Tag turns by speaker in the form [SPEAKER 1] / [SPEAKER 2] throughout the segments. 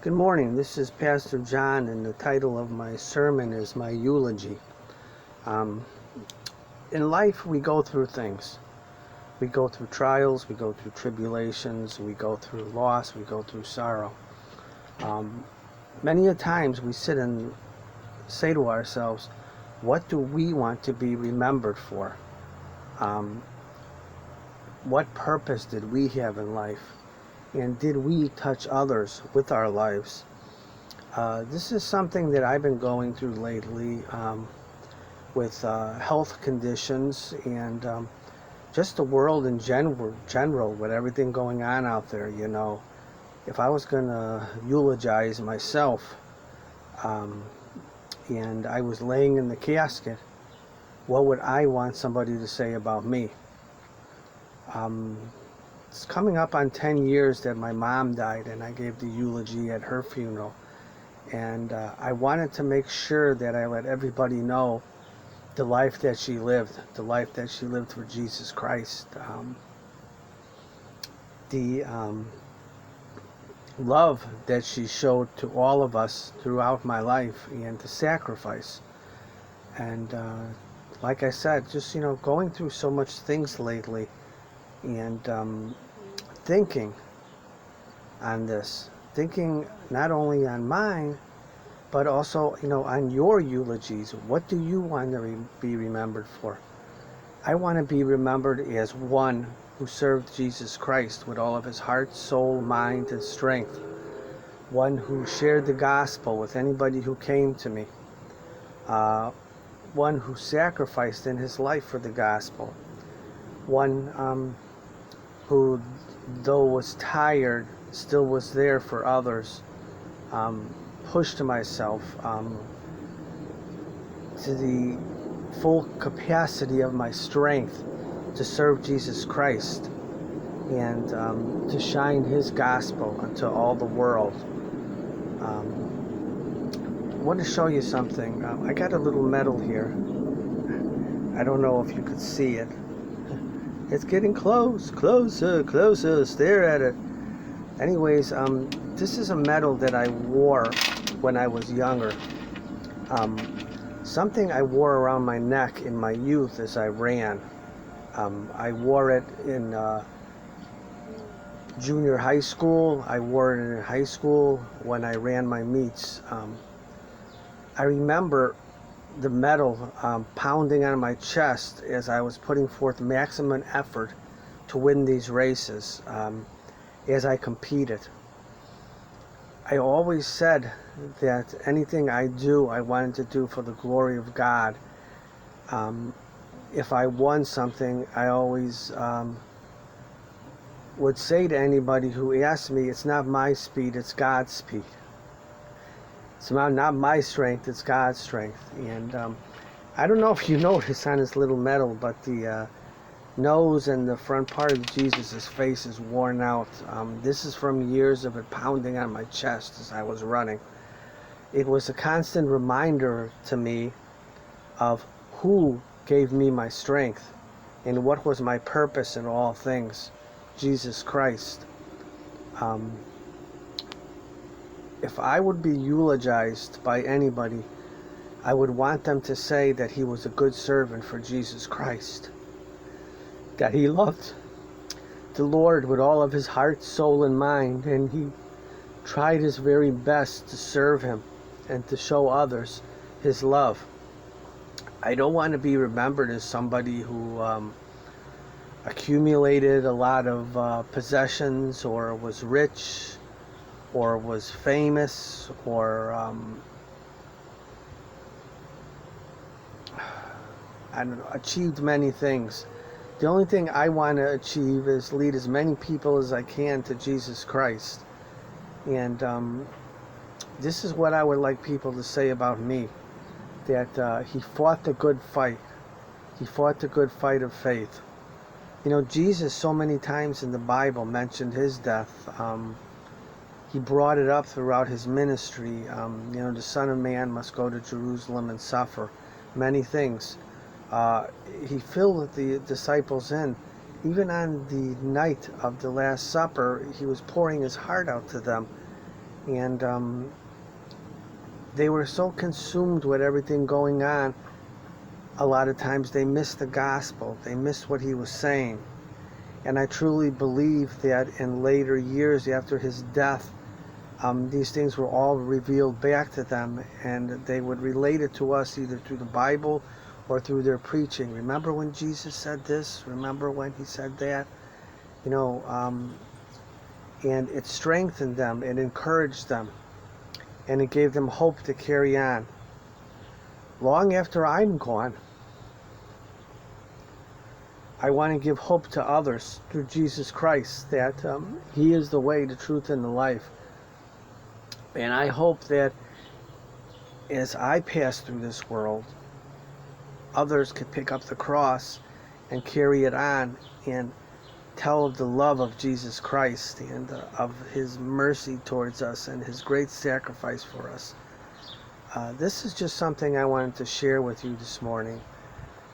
[SPEAKER 1] Good morning. This is Pastor John, and the title of my sermon is my eulogy. Um, in life, we go through things. We go through trials, we go through tribulations, we go through loss, we go through sorrow. Many a times we sit and say to ourselves, what do we want to be remembered for? What purpose did we have in life? And did we touch others with our lives? This is something that I've been going through lately with health conditions and just the world in general, with everything going on out there. If I was going to eulogize myself and I was laying in the casket, what would I want somebody to say about me? It's coming up on 10 years that my mom died, and I gave the eulogy at her funeral. And I wanted to make sure that I let everybody know the life that she lived for Jesus Christ. The love that she showed to all of us throughout my life, and the sacrifice. And like I said, just, going through so much things lately, and thinking on this. Thinking not only on mine, but also, on your eulogies. What do you want to be remembered for? I want to be remembered as one who served Jesus Christ with all of his heart, soul, mind, and strength. One who shared the gospel with anybody who came to me. One who sacrificed in his life for the gospel. One who, though was tired, still was there for others. Pushed myself to the full capacity of my strength to serve Jesus Christ and to shine his gospel unto all the world. I want to show you something. I got a little medal here. I don't know if you could see it. It's getting closer, stare at it. Anyways, this is a medal that I wore when I was younger. Something I wore around my neck in my youth as I ran. I wore it in junior high school. I wore it in high school when I ran my meets. I remember the medal pounding on my chest as I was putting forth maximum effort to win these races as I competed. I always said that anything I do, I wanted to do for the glory of God. If I won something, I always would say to anybody who asked me, it's not my speed, it's God's speed. It's not my strength, it's God's strength. And I don't know if you notice on this little medal, but the nose and the front part of Jesus' face is worn out. This is from years of it pounding on my chest as I was running. It was a constant reminder to me of who gave me my strength and what was my purpose in all things, Jesus Christ. If I would be eulogized by anybody, I would want them to say that he was a good servant for Jesus Christ, that he loved the Lord with all of his heart, soul, and mind, and he tried his very best to serve him and to show others his love. I don't want to be remembered as somebody who accumulated a lot of possessions, or was rich, or was famous, or I don't know, achieved many things. The only thing I want to achieve is lead as many people as I can to Jesus Christ. And this is what I would like people to say about me, that he fought the good fight. He fought the good fight of faith. Jesus so many times in the Bible mentioned his death. He brought it up throughout his ministry. The Son of Man must go to Jerusalem and suffer many things. He filled the disciples in. Even on the night of the Last Supper, he was pouring his heart out to them. And they were so consumed with everything going on, a lot of times they missed the gospel. They missed what he was saying. And I truly believe that in later years after his death, these things were all revealed back to them, and they would relate it to us either through the Bible or through their preaching. Remember when Jesus said this? Remember when he said that? You know, and it strengthened them, it encouraged them, and it gave them hope to carry on. Long after I'm gone, I want to give hope to others through Jesus Christ, that he is the way, the truth, and the life. And I hope that as I pass through this world, others could pick up the cross and carry it on and tell of the love of Jesus Christ and of his mercy towards us and his great sacrifice for us. This is just something I wanted to share with you this morning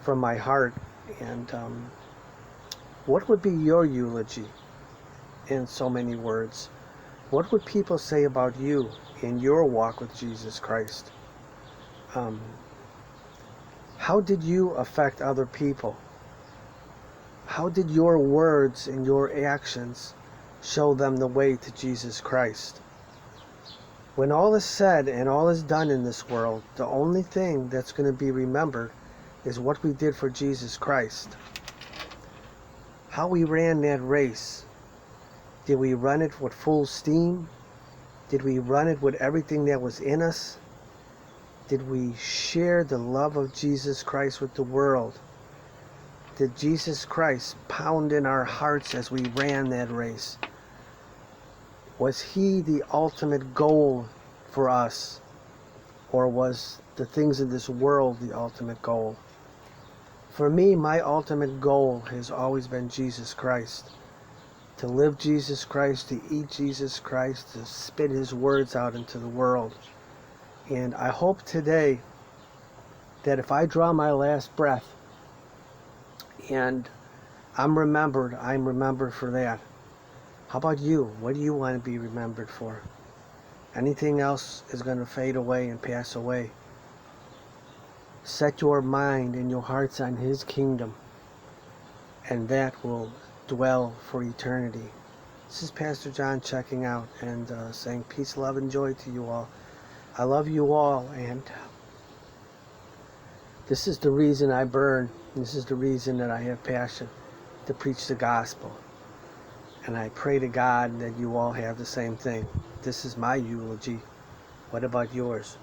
[SPEAKER 1] from my heart. And what would be your eulogy in so many words? What would people say about you in your walk with Jesus Christ? How did you affect other people? How did your words and your actions show them the way to Jesus Christ? When all is said and all is done in this world, the only thing that's going to be remembered is what we did for Jesus Christ. How we ran that race. Did we run it with full steam? Did we run it with everything that was in us? Did we share the love of Jesus Christ with the world? Did Jesus Christ pound in our hearts as we ran that race? Was he the ultimate goal for us? Or was the things of this world the ultimate goal? For me, my ultimate goal has always been Jesus Christ. To live Jesus Christ, to eat Jesus Christ, to spit his words out into the world. And I hope today that if I draw my last breath and I'm remembered for that. How about you? What do you want to be remembered for? Anything else is going to fade away and pass away. Set your mind and your hearts on his kingdom, and that will dwell for eternity. This is Pastor John checking out and saying peace, love, and joy to you all. I love you all, and this is the reason I burn. This is the reason that I have passion to preach the gospel. And I pray to God that you all have the same thing. This is my eulogy. What about yours?